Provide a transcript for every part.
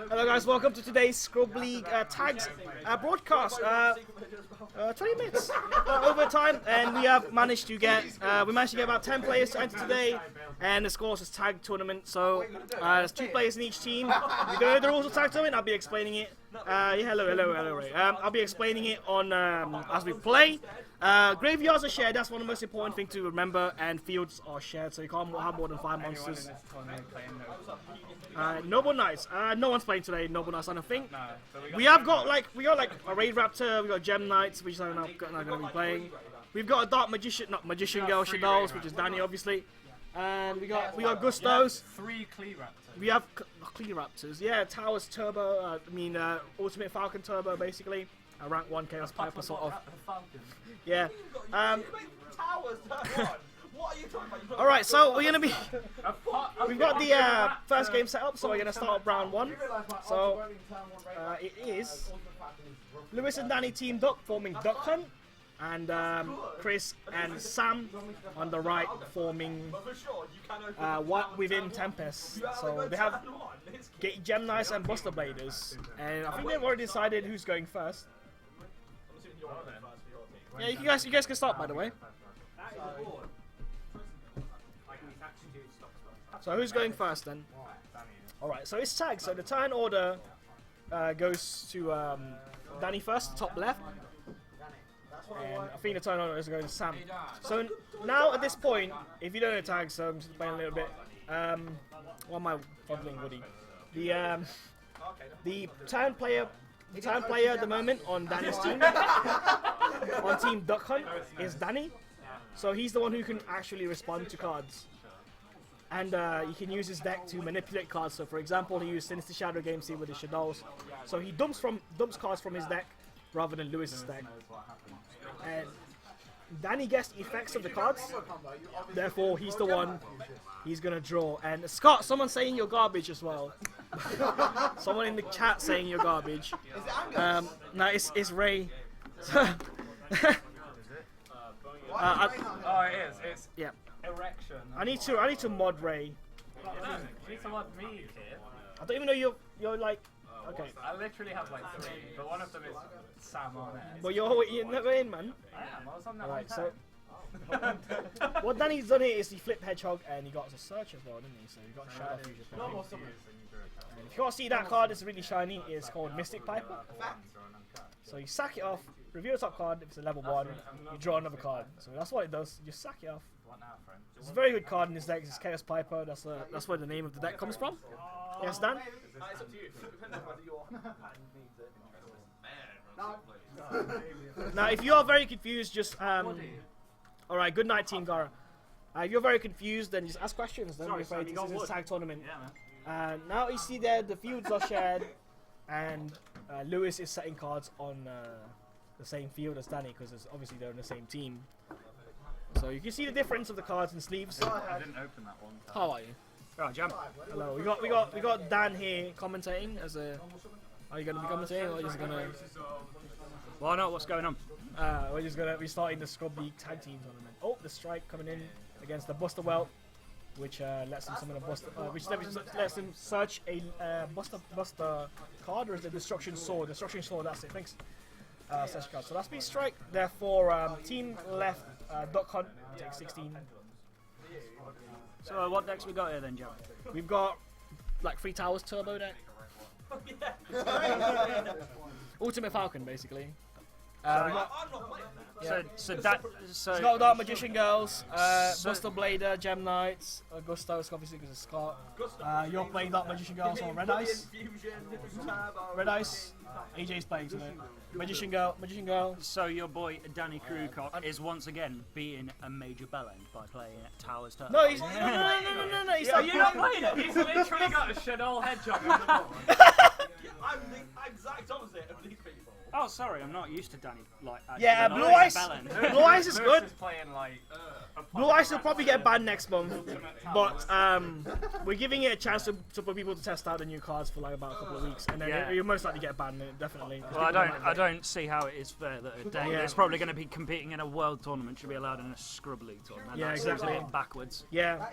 Hello guys, welcome to today's Scrub League Tags broadcast. 20 minutes overtime, and we have managed to get about 10 players to enter today, and the scores is tag tournament. So there's 2 players in each team. We don't know the rules of tag tournament. I'll be explaining it. Yeah, hello, Ray. I'll be explaining it on as we play. Graveyards are shared. That's one of the most important things to remember, and fields are shared, so you can't have more than 5 monsters. Noble Knights. No one's playing today. Noble Knights, I don't think. We got like a Raidraptor. We got Gem Knights, which are not going to be playing. We've got a Dark Magician, not Magician Girl, Shaddolls, which is Danny, obviously. And we got Gustos. 3 Clearaptors. We have Clearaptors. Yeah, Towers Turbo. Ultimate Falcon Turbo, basically. A rank 1 Chaos Piper, sort of. Yeah. What are you talking about? Alright, so we're gonna be. We've got the first game set up, so we're gonna start off round 1. So it is Lewis and Danny Team Duck forming Duck Hunt, and Chris and Sam on the right forming what within Tempest. So they have Gem Knights and Buster Bladers, and I think they've already decided who's going first. Yeah, you guys can start, by the way. So who's going first then? Alright, so it's tag. So the turn order goes to Danny first, top left. And I think the turn order is going to Sam. So now at this point, if you don't know tags, so I'm just playing a little bit. What am I fumbling, Woody? The turn player at the moment on Danny's team, on Team Duck Hunt, is Danny. So he's the one who can actually respond to cards. And he can use his deck to manipulate cards. So for example, he used Sinister Shadow Game Seed with his Shaddolls. So he dumps cards from his deck rather than Lewis's deck. And Danny gets the effects of the cards. Therefore, he's the one he's gonna draw. And Scott, someone's saying you're garbage as well. Someone in the chat saying you're garbage. No, it's Ray. Oh, it is. It's Yeah. erection. I need to mod Ray. No, you need to mod me, kid. I don't even know you're like. Okay. I literally have like 3, but one of them is Sam on it. Well, you're never in, man. I am. I was on that Alright, one. so what Danny's done here is he flipped Hedgehog and he got a search as well, didn't he? So he got Shadow Fusion. And if you can't see that card, it's really shiny. It's called Mystic Piper. So you sack it off, reveal the top card. If it's a level 1, you draw another card. So that's what it does. You just sack it off. It's a very good card in this deck. It's Chaos Piper. That's where the name of the deck comes from. Yes, Dan? It's up to you. Now, if you are very confused, just alright, good night, Team Gara. If you're very confused, then just ask questions. Don't be afraid. This is a tag tournament. Now you see there, the fields are shared, and Lewis is setting cards on the same field as Danny because obviously they're in the same team. So you can see the difference of the cards and sleeves. I didn't open that one. How are you? Right, jump. Hello. We got Dan here commentating as a. Are you gonna be commentating or are you just gonna? Why not? What's going on? We're just gonna be starting the Scrub League tag team tournament. Oh, the strike coming in against the Buster Welt, which lets him summon a Buster, which lets him search a Buster card, or is the Destruction Sword? Destruction Sword. That's it. Thanks. Search card. So that's me strike. Therefore, team left Duck Hunt takes 16. So what decks we got here then, Joe? We've got like 3 Towers Turbo deck. Ultimate Falcon, basically. So that It's got Dark Magician Girls, Buster Blader, Gem Knights, Gustos, obviously because it's Scott. You're playing Dark Magician Girls on Red Ice. Red Ice. AJ's playing today. Magician Girl. So your boy Danny Krewcock is once again beating a major bellend by playing Towers Turbo. No, he's no. He's like, You're not playing it. He's literally got a Shaddoll hedgehog on the board. I'm the exact opposite of these people. Oh, sorry, I'm not used to Danny. Like, Yeah, actually Blue not Eyes. Belen. Blue Eyes is good. Is playing like Blue Eyes will probably get banned next month, but we're giving it a chance for people to test out the new cards for like about a couple of weeks, and then Yeah. you'll most likely get banned, definitely. Well, I don't see how it is fair that a deck that's probably going to be competing in a world tournament should be allowed in a scrub league tournament. Yeah, That's exactly. a bit backwards. Yeah,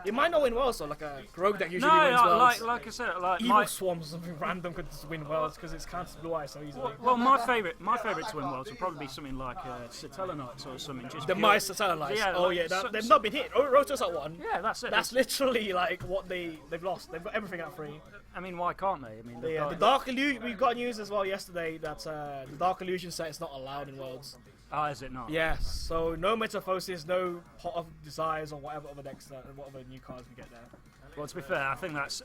it might not win worlds, so like a rogue deck usually No, wins worlds. like I said, like Evil my Swarms or something random could just win worlds because it's counts Blue Eyes so easily. well, my favourite to win worlds would probably be something like Satella Knights or something. Just The pure- Mice Satellites. Yeah, Oh like, yeah, so- they've not been hit. Rotos at 1. Yeah, that's it. That's literally like what they've lost. They've got everything at 3. I mean, why can't they? I mean, they've Yeah, got- the Dark Illusion. We've got news as well yesterday that the Dark Illusion set is not allowed in worlds. Oh, is it not? Yes, so no Metamorphosis, no Pot of Desires or whatever other decks, whatever new cards we get there. Well, to be fair, I think that's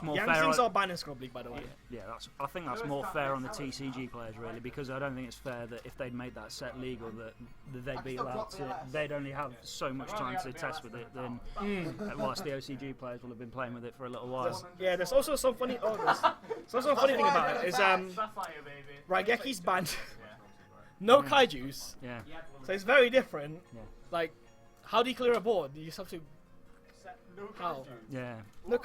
more fair. Yangzings are banned in Scrub League, by the way. Yeah, I think that's more fair on the TCG players really, because I don't think it's fair that if they'd made that set legal that they'd be allowed to. They'd only have so much time to test with it. Then, whilst the OCG players will have been playing with it for a little while. Yeah, there's also some funny. There's also a funny thing about it is Raigeki's banned. No Kaijus, Yeah. so it's very different. Yeah. Like, how do you clear a board? You just have to. How? Yeah. No,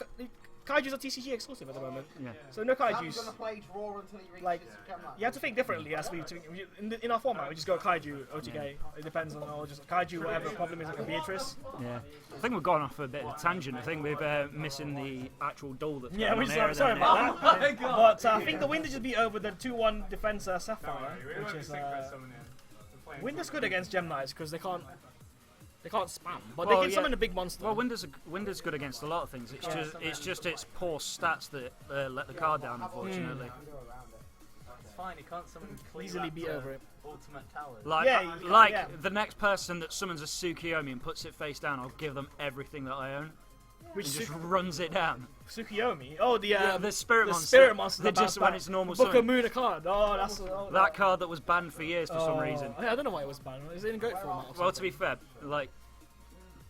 Kaijus are TCG exclusive at the moment, Yeah. so no I'm Kaijus. gonna play draw until he reaches Like, Gemini. you have to think differently as we in our format. We just go Kaiju, OTK. It depends on or just Kaiju, whatever the problem is, like a Beatrice. Yeah. I think we've gone off a bit of a tangent. I think we're missing the actual duel that's Yeah, going we're on here, sorry then, about Oh that. But I think the Winder should be over the 2-1 defense Sapphire, which is Winder's good against Gem Knights because they can't spam, but Well, they can yeah. summon a big monster. Well, Winder's good against a lot of things. It's just its poor stats that let the card down, unfortunately. It's fine, he can't summon Easily beat over it. Ultimate Towers. Like, Yeah, yeah. the next person that summons a Tsukiyomi and puts it face down, I'll give them everything that I own. Which And just runs it down. Tsukiyomi? Oh, The spirit monster. Spirit monster. That just when it's normal Book of summon. Moon a card. Oh, that's That card that was banned for years for some oh, reason. I don't know why it was banned. Is it in goat format? Or Well, to something? be fair, like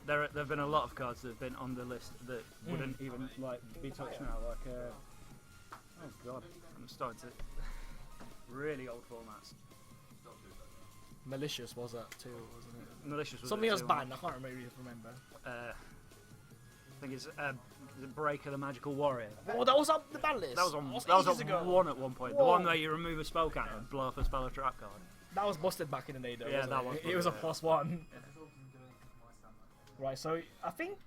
there have been a lot of cards that have been on the list that wouldn't even like be touched now. Like, oh god, I'm starting to really old formats. Malicious was that too, wasn't it? Malicious was Something it else too, banned. I can't really remember. I think it's the Breaker, the Magical Warrior. Oh, that was up the ban list. That was on ages ago. 1 at one point. Whoa. The one where you remove a spell counter and blow up a spell or trap card. That was busted back in the day, though. Yeah, wasn't that it? was It was a busted, +1. Right, so I think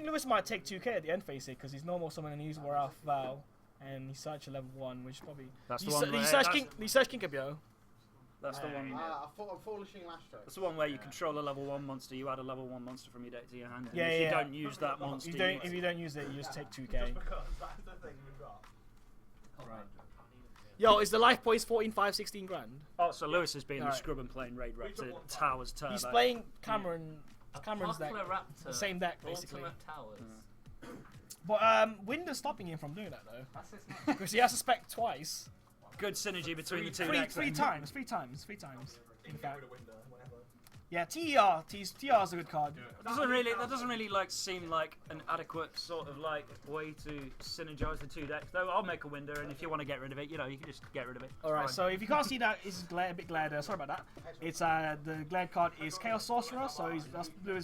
Lewis might take 2k at the end phase here because he's normal summon and he's War Alpha Val, and he's search a level 1, which is probably. That's the He one. Where, search that's, Kinkabyo. that's the one. I thought I'm foolishing Lastro. That's the one where you control a level 1 monster. You add a level 1 monster from your deck to your hand. And Yeah, if yeah. you don't use that monster, If you don't use it, you just take 2k. Yo, is the life points 14, 5, 16 grand? Oh, so Lewis has been the Alright. scrub and playing Raidraptor Towers Turbo. He's playing Cameron's deck, Raptor. the same deck basically. Ultimate Towers. But Winder's stopping him from doing that though, That's his name. because he has to spec twice. Good synergy between the two Three decks. then. times. In fact. Yeah, TR's a good card. That doesn't really like seem like an adequate sort of like way to synergize the two decks. Though I'll make a window, and if you want to get rid of it, you know, you can just get rid of it. Alright, Fine. so if you can't see that, it's a bit glared. Sorry about that. It's the glared card is Chaos Sorcerer. So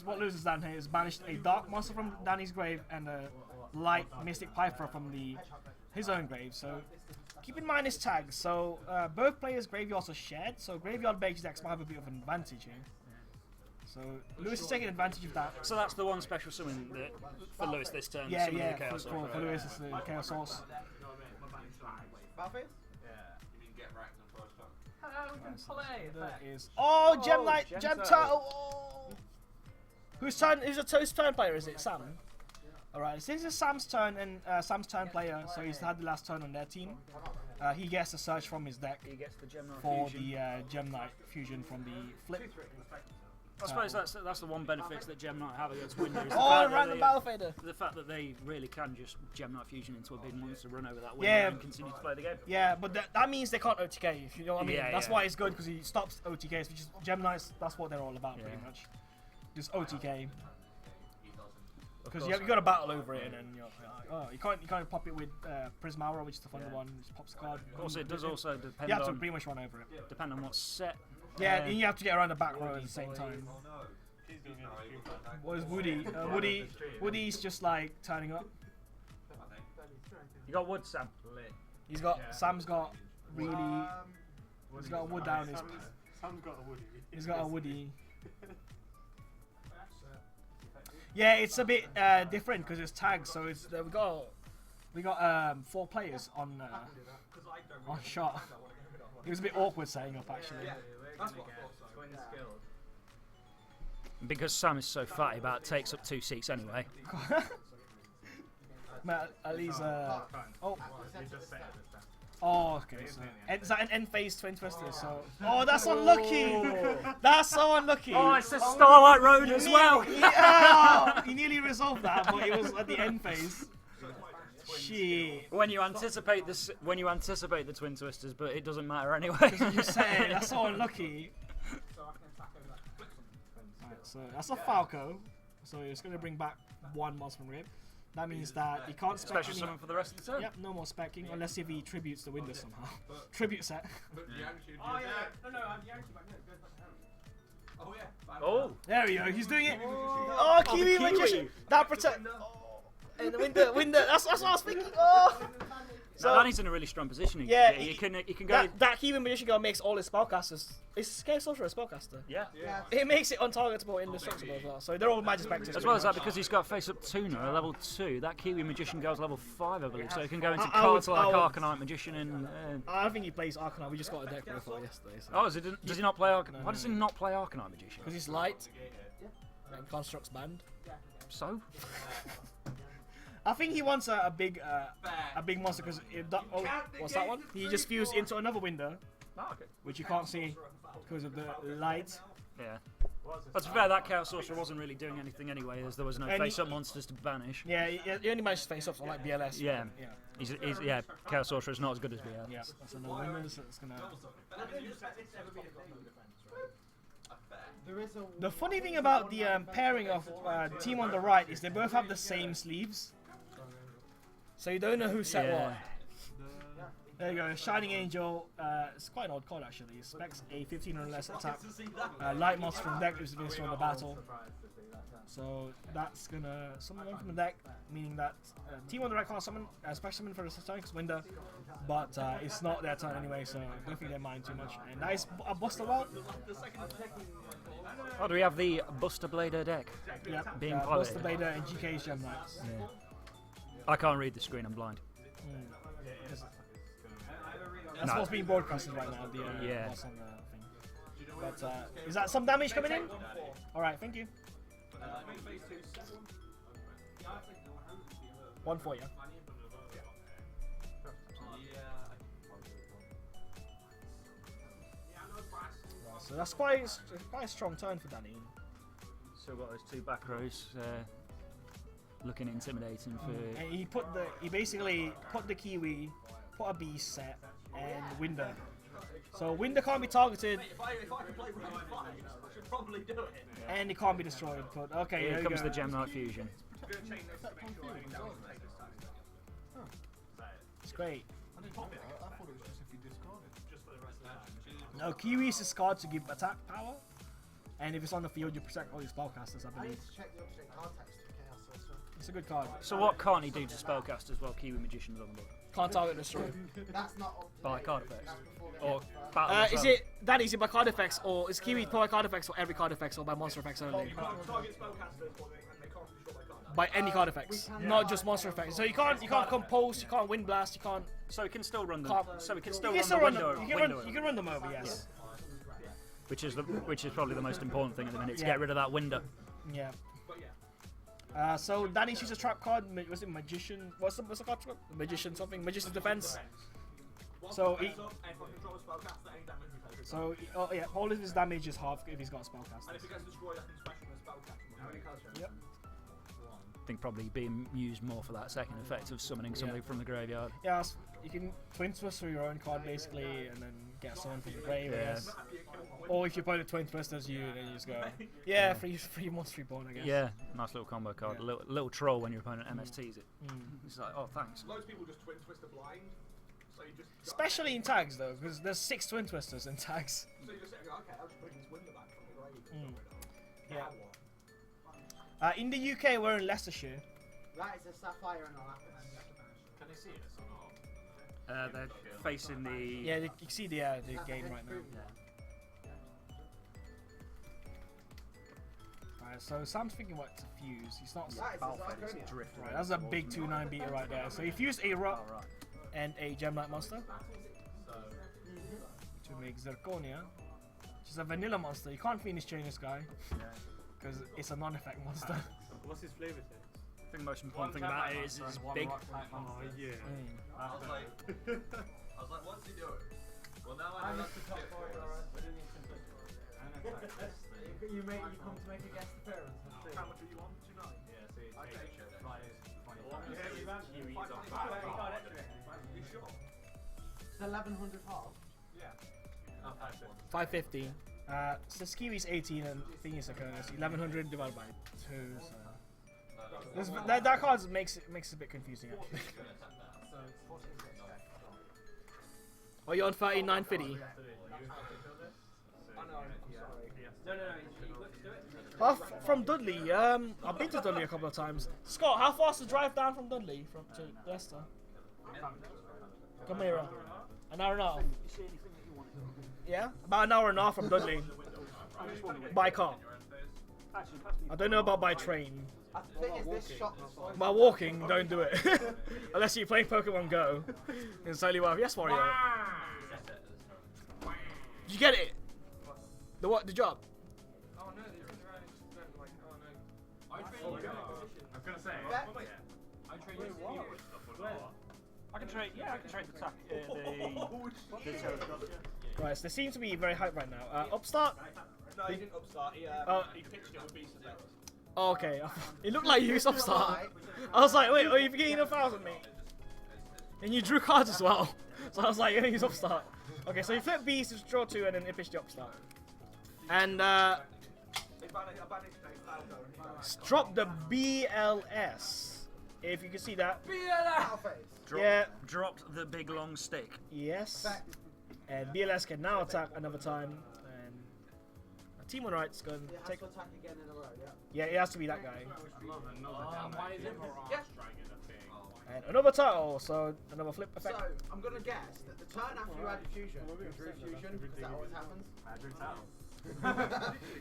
what loses down here is banished a dark monster from Danny's grave and a light Mystic Piper from his own grave. So keep in mind his tags. So both players' graveyards are shared. So graveyard-based decks might have a bit of an advantage here. So Lewis is taking advantage of that. So that's the one special summon that for Lewis this turn. Yeah, summoning yeah. the Chaos For Sorcerer. Lewis, it's the Chaos Source. Battlefield? Hello, we can play. That is. Oh, Gem Knight, Gem Gem Turtle. Turtle. Oh. Whose turn player is it? Sam. Alright, this is Sam's turn and Sam's turn player, so he's had the last turn on their team. He gets a search from his deck He gets the Gemini for fusion. the Gem Knight fusion from the flip. I suppose that's the one benefit that Gemini have against Windows. Oh, random battle fader. The fact that they really can just Gemini fusion into a big monster, run over that window, Yeah. and continue to play the game. Yeah, but that means they can't OTK, if you know what I mean. Yeah, That's yeah. why it's good, because he stops OTKs, which is Gem Knights, that's what they're all about, pretty Yeah. much. Just OTK. Because you got to battle over it, and then you're like, oh, you can't pop it with Prism Aura, which is the fun one, which pops the card. Of course, it does also depend. You have to pretty much run over it. Depend on what set. Yeah, and you have to get around the back row at the same time. What is Woody? Woody's just like turning up. You got wood, Sam. Sam's got really. He's got a wood down his. Sam's got a Woody. He's got a Woody. Yeah, it's a bit different because it's tagged. So it's we got 4 players on shot. It was a bit awkward setting up actually. Because Sam is so fatty, about takes up 2 seats anyway. At least oh, okay. So, is that an end phase Twin Twister? So, oh, that's unlucky. That's so unlucky. Oh, it's a Starlight Road as well. He nearly resolved that, but it was at the end phase. Shit. When you anticipate the Twin Twisters, but it doesn't matter anyway. You say that's so unlucky. Right, so that's a Falco. So it's going to bring back 1 monster from Rib. That means that he can't spec Special summon for the rest of the turn. Yep, no more specking, unless if he tributes the window somehow. Tribute set. Oh, there we go, he's doing it. Oh, Kiwi Magician! That protect. And the window. That's what I was thinking. Oh! So Danny's in a really strong position. Yeah, he can go. That Kiwi Magician girl makes all his spellcasters. Is Chaos Sorcerer a spellcaster? Yeah. It makes it untargetable, indestructible as well. So they're all magic specters. As well as that, because he's got face up tuner at level 2, that Kiwi Magician goes level 5, I believe. So he can go into cards like Arcanite Magician and. I don't think he plays Arcanite. We just got a deck profile yesterday. So. Oh, does he not play Arcanite? Why does he not play Arcanite Magician? Because he's light and constructs band. So. I think he wants a big monster because what's that one? He just fused into another window, which you can't see because of the light. Yeah. But to be fair, that Chaos Sorcerer wasn't really doing anything anyway, as there was no face-up monsters to banish. Yeah, he only managed to face up on like BLS. Yeah. Yeah. Chaos Sorcerer is not as good as BLS. Yeah. That's another window, so it's gonna. The funny thing about the pairing of the team on the right is they both have the same sleeves. So you don't know who set what. There you go, Shining Angel. It's quite an odd card actually. It specs a 15 or less attack. Light monster from the deck is administered on the battle. So that's gonna summon one from the deck, meaning that team on the right can't summon special summon for the turn window, but it's not their turn anyway, so I don't think they mind too much. And that is a Buster well. Oh, do we have the Buster Blader deck? Yeah, being piloted. Buster Blader and GK's Gem Knights. Yeah. I can't read the screen, I'm blind. That's what's being broadcasted right now, the boss on the thing. But is that some damage coming in? Alright, thank you. 1 for you. So that's quite a strong turn for Danny. Still got those 2 back rows. Looking intimidating for. And he basically put the Kiwi, put a beast set, and Winder. So Winder can't be targeted. If I can play Red 5, I should probably do it. And it can't be destroyed. But okay, here comes the Gem Knight fusion. It's great. No, Kiwi is discard to give attack power, and if it's on the field, you protect all your spellcasters. I believe. It's a good card. So what can't he do to spellcasters while Kiwi Magician's on the board? Can't target destroy. That's not by card effects. Or is it that easy by card effects, or is Kiwi by card effects, or every card effects, or by monster effects only? By any card effects, not just monster effects. So you can't compose, you can't wind blast, you can't. So we can still run them. So we can still you run can the window. You can run them over, yes. Yeah. Which is probably the most important thing at the minute to get rid of that window. Yeah. So Danny chooses a trap card. Was it Magician? What's the card? Magician something. Magician's Defense. So all of his damage is half if he's got a spellcaster. And if he gets destroyed, I can special a spellcaster. Yep. think probably being used more for that second effect of summoning something from the graveyard. Yeah, you can twin twist through your own card basically, and then get someone from the grave. Yeah. Or if your opponent twin twisters you, then you just go, yeah, free monster reborn, I guess. Yeah, nice little combo card. Yeah. Little troll when your opponent MSTs it. It's like, oh, thanks. Loads of people just twin twist a blind. So you just Especially in tags though, because there's 6 twin twisters in tags. So you just say, okay, I'll just bring this window back from the grave. Yeah. In the UK, we're in Leicestershire. That is a sapphire and a lapis. Can they see us or not? They're facing the. Yeah, you can see the game right now. Alright, so Sam's thinking what to fuse. He's not. Drift. Right, that's a big 2/9 beater right there. So he fused a rock and a Gem Knight monster to make Zirconia, which is a vanilla monster. You can't finish chain this guy because it's a non-effect monster. What's his flavour taste? I think the most important thing about it is it's big. Oh yeah. I was like, what's he doing? Well, now I know that's the top for us. You come to make a guest appearance. How much are you on tonight? Yeah, so it's Okay. You sure? It's 1100 half. Yeah. 550. So Skiwi's 18 and Thingy's Sakonis. 1100 divided by 2. So that card makes it a bit confusing actually. Are you on 3950? From Dudley, I've been to Dudley a couple of times. Scott, how fast to drive down from Dudley to Leicester? Come here. An hour and a half. Yeah? About an hour and a half from Dudley. By car. I don't know about by train. I think it's this shot. By walking, don't do it. Unless you're playing Pokemon Go. It's only well. Yes, Mario. Did you get it? The what? The job? Oh no, they turned around and just went like, oh no. I train you. I'm gonna say. I train you. I can trade. Yeah, I can trade the attack. The Geargia. Right, so they seem to be very hyped right now. Upstart? No, he didn't upstart. He pitched it with beast effect. Oh, okay. It looked like you used Upstart. I was like, wait, are you getting a 1,000, mate? And you drew cards as well. So I was like, you're gonna use Upstart. Okay, so you flip Beast, just draw 2, and then it pitched the Upstart. And drop the BLS. If you can see that. Dropped the big long stick. Yes. And BLS can now attack another time. And Team on right's going to take. Attack again in a row, Yeah, it has to be that guy. Why is it And another title, so another flip effect. So, I'm going to guess that the turn after you added fusion, you drew fusion, because that always happens. I drew title.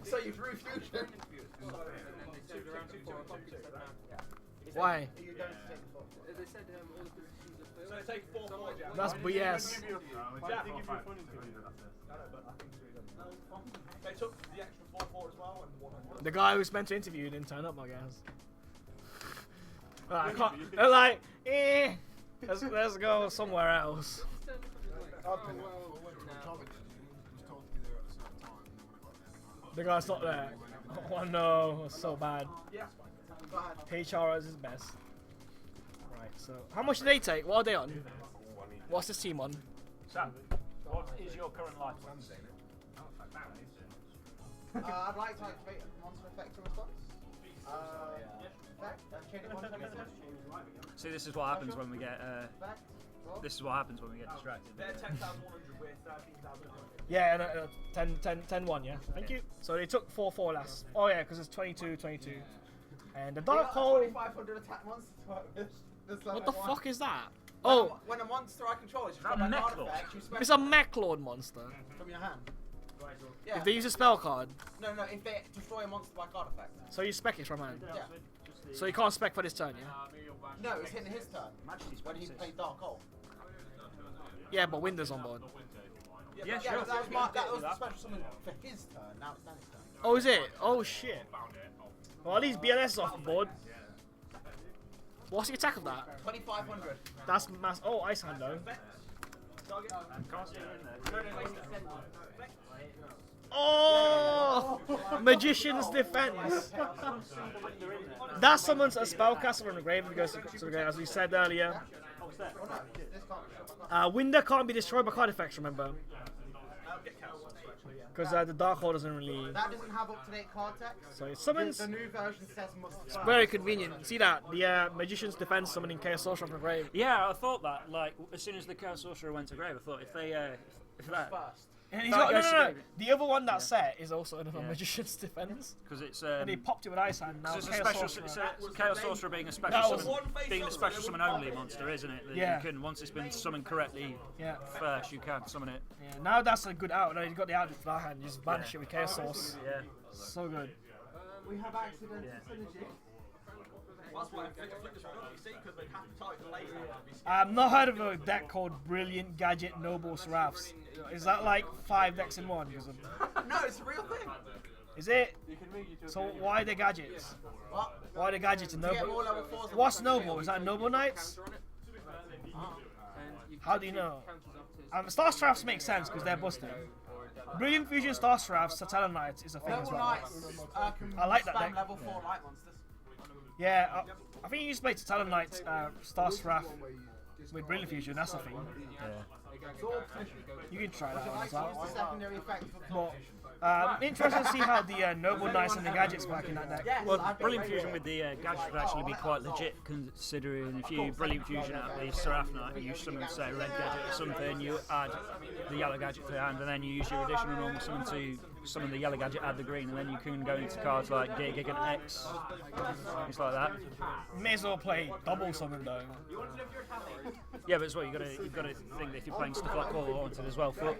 So you drew fusion. Why? You don't take the 4. They said all the positions are filled. So they take 4 forward, yeah? That's BS. They took the extra 4 as well and 100. The guy who's meant to interview didn't turn up, I guess. I can't. They're like, let's go somewhere else. The guy's not there. Oh no, it's so bad. HR is his best. Right, so how much do they take? What are they on? What's this team on? Sam, what is your current life? I'd like to activate monster effect in response. Chain of monster effect. See, this is what happens when we get. This is what happens when we get distracted. They're 10,100, we're 13,000. Yeah, 10-1, yeah. Thank you. So they took 4-4 last. Oh yeah, because it's 22-22. And the Dark Hole. 2,500 attack monsters to work with. What the fuck is that? Oh, When a monster I control is just That got an Mechlord? artifact, you spend it's a Mechlord monster. from your hand. Yeah. If they use a spell card, No, if they destroy a monster by card effect. so you spec it from hand. Yeah. So you can't spec for this turn, yeah? No, it's in his turn. When he played Dark Hole. Yeah, but Windows on board. Yeah, sure. That was the special summon for his turn. Now it's Danny's turn. Oh, is it? Oh shit. Well, at least BLS is off the board. What's the attack of that? 2,500. That's mass. Oh, Ice Hand though. Oh! Magician's Defense. That summons a spellcaster from the grave and goes to the grave, as we said earlier. Winder can't be destroyed by card effects, remember? Because the Dark Hole doesn't really... That doesn't have up-to-date card text. So it summons... The new version says must It's very convenient. See that? The Magician's Defense summoning Chaos Sorcerer from the grave. Yeah, I thought that. Like, as soon as the Chaos Sorcerer went to grave, I thought if they... if that... And he's That got, no, goes no, to no. grave. The other one that's set is also another Magician's Defense. Because it's... And they popped it with Ice Hand. Now it's a Chaos special, Sorcerer. it's a Chaos Sorcerer being a That special was- summon only monster, isn't it? That Yeah. You can, once it's been summoned correctly Yeah. first, you can summon it. Yeah. Now that's a good out. Now you've got the out for that hand. You just banish it with Chaos Source. Yeah. So good. We have accidental synergy. That's why I flipped this one up, you see, because they have to type the laser. I've not heard of a deck called Brilliant Gadget Noble Seraphs. Is that like 5 decks in one? No, it's a real thing. Is it? So why the gadgets? What? Why the gadgets and To get Noble? more level 4s. What's Noble? Is that Noble Knights? How do you know? Star Seraphs make sense because they're busted. Brilliant Fusion Star Seraphs, Satellite Knights is a thing as Noble well. Knights can I like that spam deck. level 4 light monsters. Yeah, I think you used to play Satellite Knights, Star Seraph with Brilliant Fusion, that's the thing. You can try that one as What's the well. secondary effect for But, interesting to see how the Noble Knights and the gadgets work in that deck. Yes, Well, I've Brilliant got Fusion with the Gadget would actually be quite legit, considering if you Brilliant Fusion out the Seraph Knight, you summon, say, a red Gadget or something, you add the yellow Gadget to the hand, and then you use your additional normal summon to summon the yellow Gadget, add the green, and then you can go into cards like Geargia and X, things like that. May as well play double summon though. Yeah, but as well, you've got to think that if you're playing stuff like Call Haunted as well, for,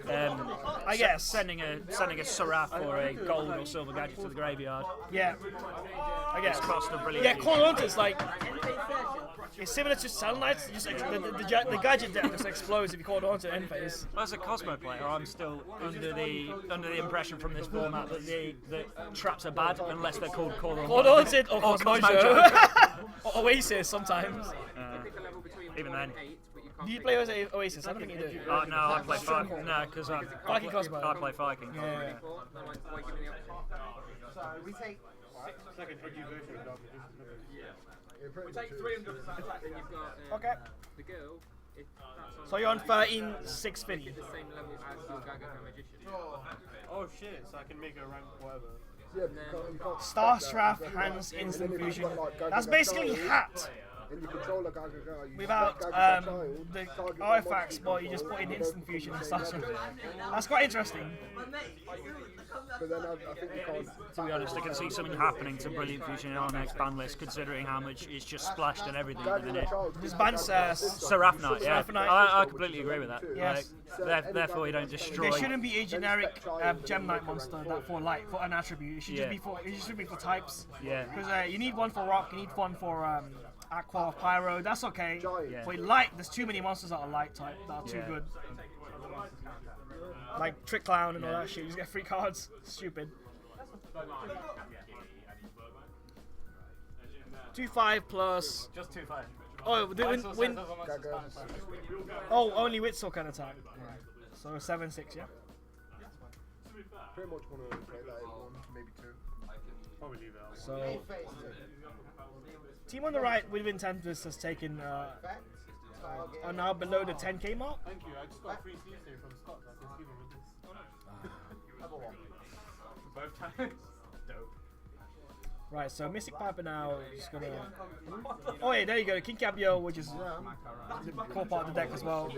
I guess. sending a Seraph or a gold or silver Gadget to the graveyard. Yeah. I guess. Cost of Brilliant Yeah, Fusion. Call Hunters like it's similar to Satellite Knights. Just the gadget deck just explodes if you call Haunter end phase. Well, as a Cosmo player, I'm still under the impression from this format that the traps are bad unless they're called Call Call Haunted or Cosmojo. Or Oasis sometimes. Even then. Do you play Oasis? I don't think you do. No, I play Viking. No, because I Cosmo. I play Viking. Yeah. So we take We take 300 for that attack. Then you've got Okay. the girl. If that's So you're on 13,650. the same level as your Gaga and Magician. Oh shit, so I can make a rank whatever. Yeah, but you can't Star stop that. Straff, Then Hands, if Instant you've Fusion. got, like, Gaga That's basically Child, Hat and you control a Gaga Girl, you without spec Gaga Child, the target artifacts, one but monster you just put in and Instant then Fusion and control Star Gaga. Straff. That's quite interesting. But then I think you can't. To be honest, I can see something happening to Brilliant Fusion on our next ban list, considering how much it's just splashed and everything at the minute. Just ban Seraph Knight, yeah. Seraph Knight. I completely agree with that. Yes. Therefore, you don't destroy. There shouldn't be a generic Gem Knight monster that for light for an attribute. It should just be for types. Yeah. Because you need one for rock, you need one for aqua, pyro. That's okay. Yeah. For light, there's too many monsters that are light type that are too good. Like Trick Clown and all that shit. You just get free cards. Stupid. 2/5 plus. Just 2/5. Oh, win. Gaga. Oh, only Witzel can attack. So 7/6, yeah. Pretty much want to play that in one, maybe two. Probably leave it out. So team on the right with Tempest has taken are now below the 10k mark. Thank you, I just got free sleeves here from Scott. I can see them with this. Both times. Dope. Right, so Mystic Piper now is gonna. Oh yeah, there you go. King Cabio, which is the core part of the deck as well,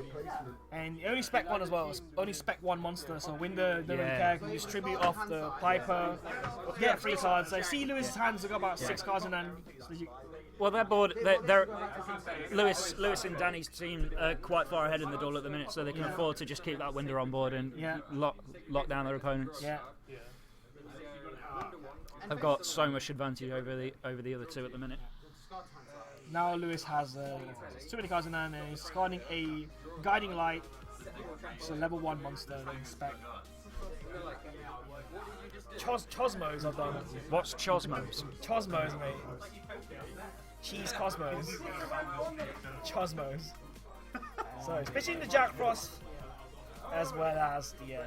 and you only spec one as well. It's only spec one monster, so Winder don't really care. Can distribute off the Piper, get free cards. I see Lewis's hands have got about 6 cards in hand. So Well, they're bored. They're Lewis and Danny's team are quite far ahead in the duel at the minute, so they can afford to just keep that Winder on board and lock down their opponents. yeah. They've got so much advantage over the other two at the minute. Now Lewis has too many cards in hand, and he's guarding a Guiding Light. It's a level 1 monster that you spec. Chosmos I've done. What's Chosmos? Chosmos, mate. Cheese Cosmos. Chosmos. So, especially in the Jack Frost as well as the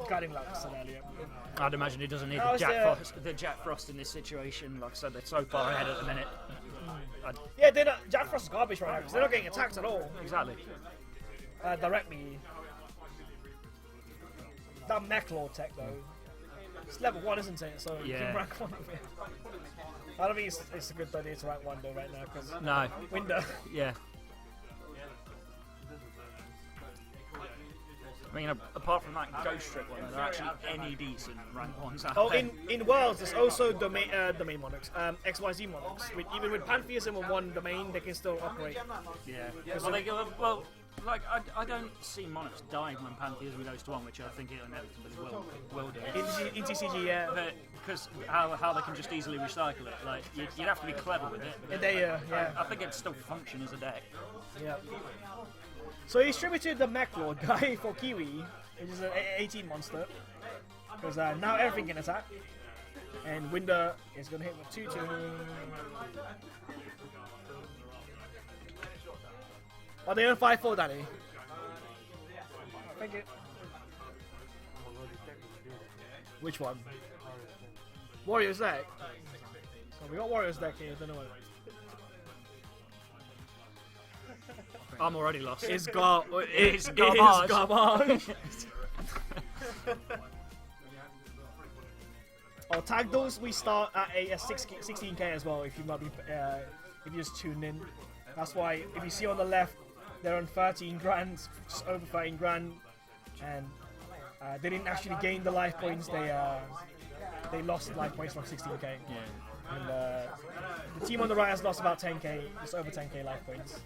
Guiding Lux I said earlier. I'd imagine he doesn't need How's the Jack Frost in this situation. Like I said, they're so far ahead at the minute. Yeah, they're not, Jack Frost is garbage right now because they're not getting attacked at all. Exactly. Directly. That Mech Lord tech though. It's level 1, isn't it? So you can rank 1 with it. I don't think it's a good idea to rank 1 though right now because No. window. Yeah. I mean, apart from that Ghost Strip one, are there actually any decent rank 1s out there? In Worlds, there's also domain monarchs, XYZ monarchs. Even with pantheism of one domain, they can still operate. Yeah. Well, like I don't see monarchs dying when pantheism goes to 1, which I think it inevitably will do. In TCG, yeah. Because how they can just easily recycle it. Like you'd have to be clever with it. And they, yeah. I think it'd still function as a deck. Yeah. So he distributed the Mech Lord guy for Kiwi, which is an 18 monster. Because now everything can attack. And Winder is going to hit with 2-2. Are they on 5-4, Danny? Thank you. Which one? Warriors deck? So we got Warriors deck here, don't know what. I'm already lost. It's It's garbage. garbage. Oh, tag those. We start at a 16k as well. If you might be, if you just tune in, that's why. If you see on the left, they're on 13 grand, just over 13 grand, and they didn't actually gain the life points. They lost the life points from 16k. Yeah. And the team on the right has lost about 10k, just over 10k life points.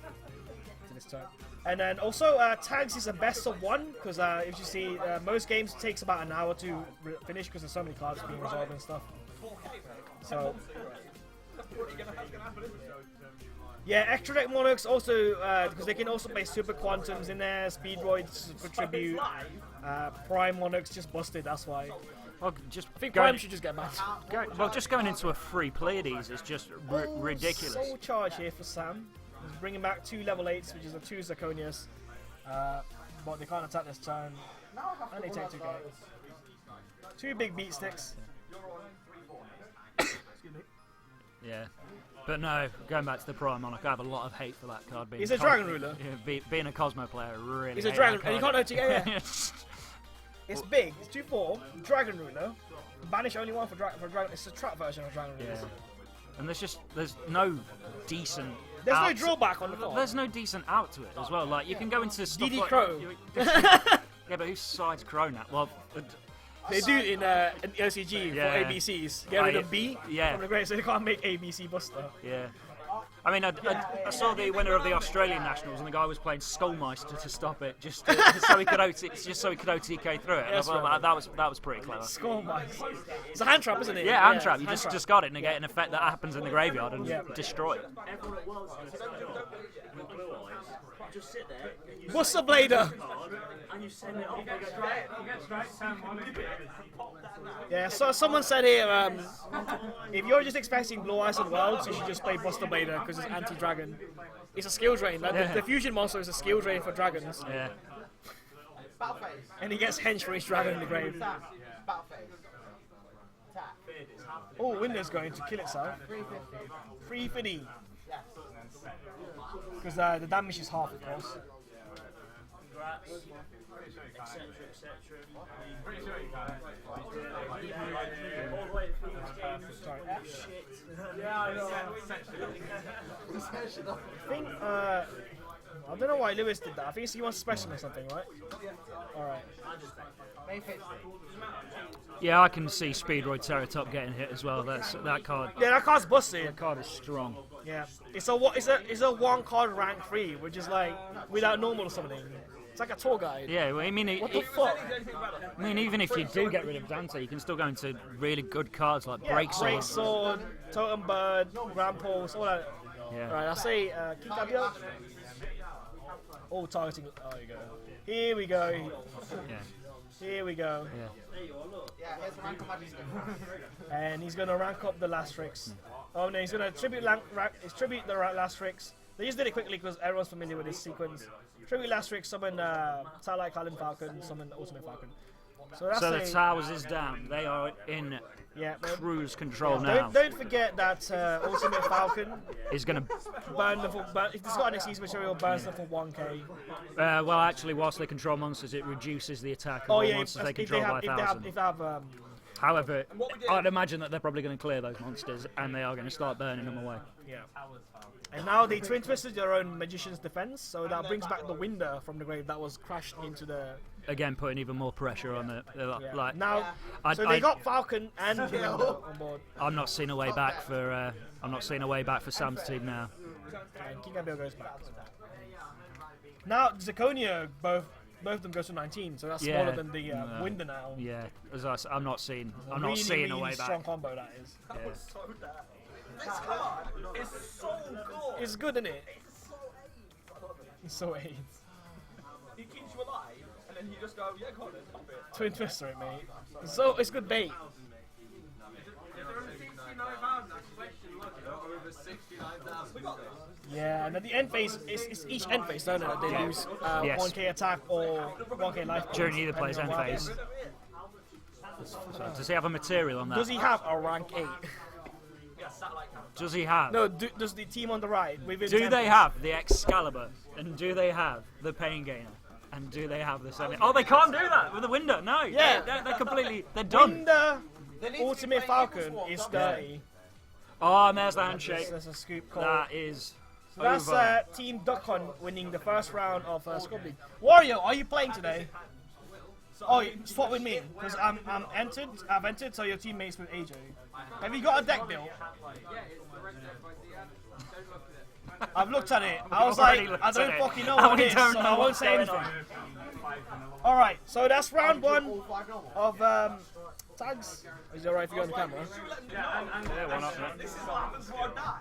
This turn. And then also tags is a best of 1 because if you see most games takes about an hour to finish because there's so many cards being resolved and stuff. So yeah, extra deck monarchs also because they can also play super quantums in there, speedroids for tribute, prime monarchs just busted. That's why. Well, just I think prime should just get banned. just going into a free Pleiades is just ridiculous. Soul charge here for Sam. He's bringing back 2 level 8s, which is a 2 Zirconius. But they can't attack this turn. And they take 2k. 2 big beat sticks. Yeah. But no, going back to the Prime Monarch, I have a lot of hate for that card. He's a Dragon Ruler. Yeah, being a Cosmo player, really. He's a Dragon, and you can't OTK. Yeah. It's big. It's 2/4. Dragon Ruler. Banish only 1 for Dragon. It's a trap version of Dragon Ruler. Yeah. And there's no decent. There's no drawback on the card. There's no decent out to it as well. Like you can go into stuff DD like Crow. Yeah, but whose side's Crow now? Well, they do in LCG Yeah. for ABCs. Get rid of B yeah. from the grade, so they can't make ABC Buster. Yeah. I mean, I saw the winner of the Australian Nationals, and the guy was playing Skullmeister to stop it, just so he could OTK through it. And I thought, right. that was pretty clever. Skullmeister. It's a hand trap, isn't it? Yeah, hand trap. You hand just trap. discard it, negate an effect that happens in the graveyard, and destroy it. Just sit there. What's the blader? And you send it off. Yeah, so someone said here, if you're just expecting Blue Eyes and Worlds, you should just play Buster Blader because it's anti-dragon. It's a skill drain. Like the fusion monster is a skill drain for dragons. Yeah. Battle phase. And he gets hench for each dragon in the grave. Battle phase. Attack. Oh, Windows going to kill itself. 350. Yes. Because the damage is half, of course. Etc. Sorry. Shit. Yeah, I know. I think, I don't know why Lewis did that. I think he wants a special or something, right? Alright. Main phase. Yeah, I can see Speedroid Ceratop getting hit as well. That card. Yeah, that card's busted. That card is strong. Yeah. It's a 1 card rank 3, which is like, without normal or something. It's like a tour guide. Yeah, well, I mean, What the fuck? I mean, even if you do get rid of Dante, you can still go into really good cards like Break Sword. Break Sword, Totem Bird, Grand Pulse, all that. Yeah. Right, I'll say Kikabyo. All targeting. Oh, there you go. Here we go. Yeah. Here we go. Yeah. Yeah, here's the rank of magic. And he's going to rank up the Lastrix. Oh no, he's going to tribute the Lastrix They just did it quickly because everyone's familiar with this sequence. Tribute Lastric, summon Starlight Callan Falcon, summon Ultimate Falcon. So that's So the towers is down. They are in cruise control now. Don't forget that Ultimate Falcon Is going to... burn them for, if it's got an excuse material, burns them for 1k. well, actually, whilst they control monsters, it reduces the attack of Oh all yeah, monsters they if control by 1,000. if they have However, I'd imagine that they're probably going to clear those monsters, and they are going to start burning them away. yeah. And now they twin twisted their own Magician's Defense, so that brings back the Winder from the grave that was crashed into the. Again, putting even more pressure on the Yeah. like. Now, I- so I- they got Falcon and Winder on board. I'm not seeing a way back for. I'm not seeing a way back for Sam's team now. And King Abiel goes back. Now Zirconia, both of them goes to 19, so that's Yeah. smaller than the Winder now. Yeah, as I s- I'm not seeing. I'm Really, not seeing really a way strong back. combo that is. Yeah. This card is so good. It's good, isn't it? It's so AIDS. He keeps you alive, and then you just go, yeah, go on then, pop it. Twin twister it, mate. So it's good bait. Over 69,000. Yeah, and at the end phase, it's each end phase, don't it? They lose Yes. 1k attack or 1k life. During points, either player's end depending on phase. what- So, does he have a material on that? Does he have a rank 8? Does he have? No, does the team on the right? Within Do 10 they phase- have the Excalibur? And do they have the Pain Gainer? And do they have the semi? Oh, they can't do that with the window. No. Yeah. They're completely. They're done. Winder They need to be Ultimate playing Falcon equal is swap. 30. Oh, and there's the handshake. That's a scoop call. That is. So that's over. Team Duckon winning the first round of Scrub League. Wario, are you playing today? Oh, swap with me because I'm entered. I've entered, so your teammates with AJ. Have you got a deck built? I've looked at it. I was like, Already looked I don't at it. fucking know And what we it is, don't so know I won't what's say going anything. on. All right, so that's round one All 5 normal. of tags. Is it alright if you go on the camera? Yeah, why not? Yeah. This is what happens when I die.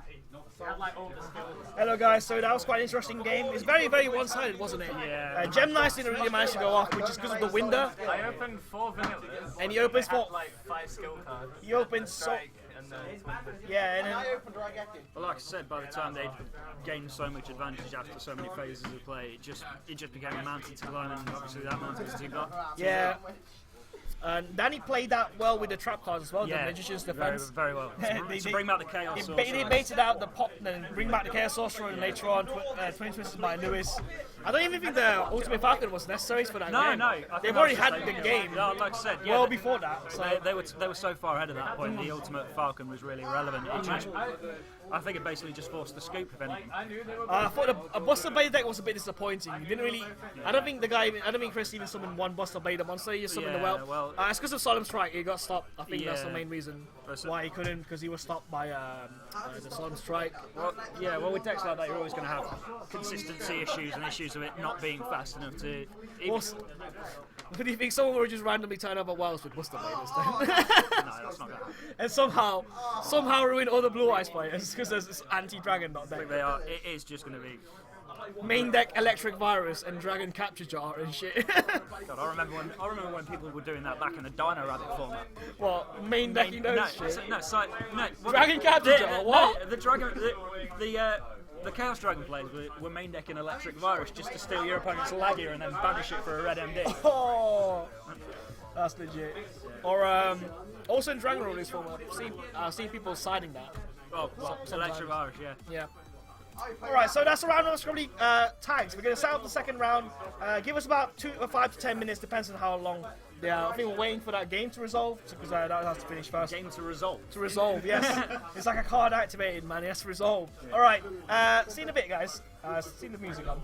Hello guys, so that was quite an interesting game. It's very, very one-sided, wasn't it? Yeah. Gem Knights didn't really manage to go off, which is because of the window. I opened 4 vanillas. And he opens They had, for like 5 skill cards. he opens so And then yeah, and I then opened Raidraptor. But like I said, by the time they gained so much advantage after so many phases of play, it just became a mountain to climb, and obviously that mountain's too dark. yeah. And Danny played that well with the trap cards as well. Yeah, the Magician's very, Defense. very well. They- To bring back the chaos. They baited out the pop, then bring back the Chaos Sorcerer, and later on Twin Twisted by Lewis. I don't even think the Ultimate Falcon was necessary for that No, game. no. I think They've that already was had just the like- game Yeah, like I said, yeah, well before that. So they were so far ahead of that point. The Ultimate Falcon was really irrelevant. It just, I think it basically just forced the scoop, if anything. I knew they were. I thought a Buster Blade deck was a bit disappointing. He didn't really. I don't think Chris even summoned one Buster Blade monster. He just summoned the Yeah, Whelp. well- It's because of Solemn Strike. He got stopped. I think that's the Yeah. main reason That's why he couldn't, because he was stopped by the Solemn Strike. Well, yeah, well, with decks like that, you're always going to have consistency issues and issues of it not being fast enough to. Also, do you think someone would just randomly turn up at Wells with Buster Blade instead? No, that's not going to happen. And somehow ruin other Blue Eyes players because there's this anti-dragon dot I deck. think they are. It is just going to be. Main deck Electric Virus and Dragon Capture Jar and shit. God, I remember when people were doing that back in the Dino Rabbit format. Well, main deck, you know No, shit. no. Dragon Capture Jar, what? No, the dragon, the Chaos Dragon players were main decking Electric Virus just to steal your opponent's Lagia and then banish it for a red MD. Oh, that's legit. Or also in Dragon Roll format, I've seen people siding that. Oh, well, Electric Virus, yeah. Yeah. Alright, so that's the round of Scrubby tags. We're going to set up the second round. Give us about 5 to 10 minutes, depends on how long. I think we're waiting for that game to resolve, because that has to finish first. Game to resolve. To resolve, yes. It's like a card activated, man. It has to resolve. Alright, see you in a bit, guys. See the music on.